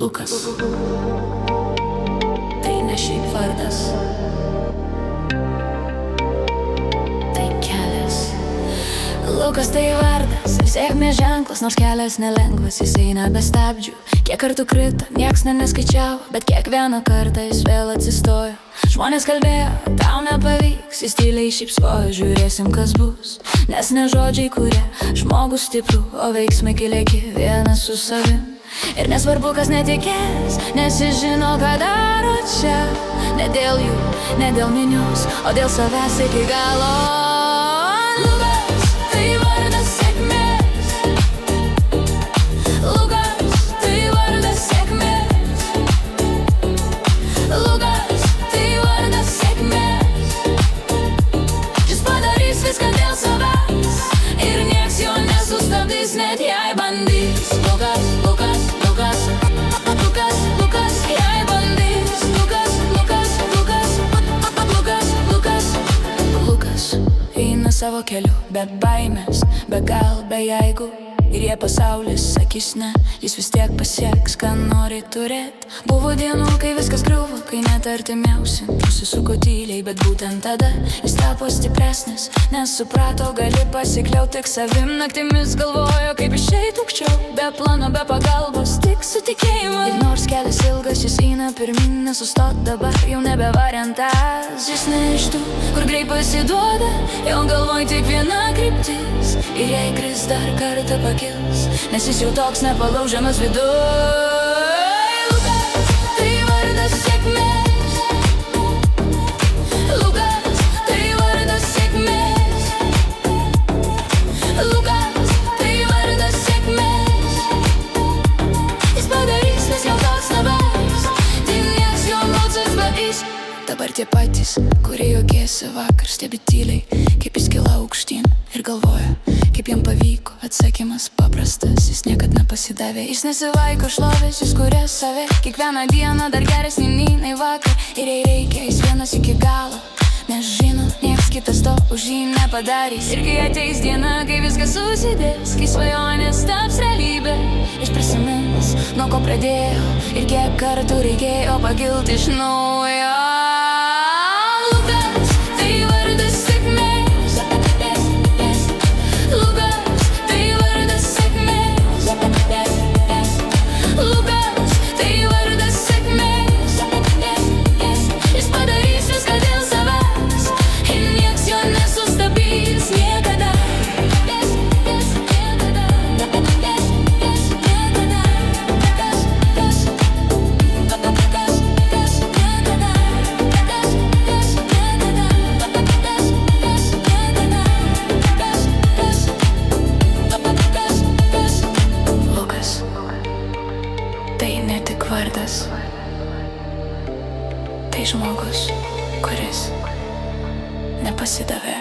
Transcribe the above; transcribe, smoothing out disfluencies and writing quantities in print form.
Lukas. Tai ne šiaip vardas, tai kelias. Lukas tai vardas ir sėkmės ženklas, nors kelias nelengvas, jis eina be stabdžių. Kiek kartų krito, nieks neskaičiavo, bet kiekvieną kartą jis vėl atsistojo. Žmonės kalbėjo, tau nepavyks, jis tyliai šypsojo, žiūrėsim kas bus. Nes ne žodžiai kuria žmogų stiprų, o veiksmai kai lieki vienas su savim. Ir nesvarbu kas netikės, nes jis žino ką daro čia. Ne dėl jų, ne dėl minios, o dėl savęs iki galo. Lukas, tai vardas sėkmės. Lukas, tai vardas sėkmės. Lukas, tai vardas sėkmės. Jis padarys viską dėl savęs ir nieks jo nesustabdys, net jei bandys. Lukas, Lukas, Lukas, Lukas, Lukas, jei bandys. Lukas, Lukas, Lukas, Lukas, Lukas, Lukas eina savo keliu, be baimės, be gal, be jeigu. Ir jei pasaulis sakys ne, jis vis tiek pasieks, ką nori turėt. Buvo dienų, kai viskas griuvo, kai net artimiausi nusisuko tyliai, bet būtent tada jis tapo stipresnis, nes suprato, gali pasikliaut tik savim. Naktimis galvojo, kaip išeit aukščiau, be plano, be pagalbos, tik su tikėjimu. Ir nors kelias ilgas, jis eina pirmin, nesustot dabar, jau nebe variantas. Jis ne iš tų, kur greit pasiduoda, jo galvoj tik viena kryptis. Ir jei kris dar kartą pakils, nes jis jau toks nepalaužiamas viduj. Lukas, tai vardas sėkmės. Lukas, tai vardas sėkmės. Lukas, tai vardas sėkmės. Jis padarys viską dėl savęs, tai nieks jo nesustabdys. Dabar tie patys, kurie juokėsi vakar, stebi tyliai, kaip jis kyla aukštyn ir galvoja, kaip jam pavyko. Atsakymas paprastas, jis niekad nepasidavė. Jis nesivaiko šlovės, jis kuria save kiekvieną dieną dar geresnį nei vakar. Ir jei reikia, jis vienas iki galo, nes žino, nieks kitas to už jį nepadarys. Ir kai ateis diena, kai viskas susidės, kai svajonės taps realybė, jis prisimins, nuo ko pradėjo ir kiek kartų reikėjo pakilti iš naujo. Lukas, tai vardas sėkmės. Lukas, tai vardas sėkmės. Lukas, tai vardas sėkmės. Jis padarys viską dėl savęs ir nieks jo nesustabdys niekada. Tai ne tik vardas, tai žmogus, kuris nepasidavė.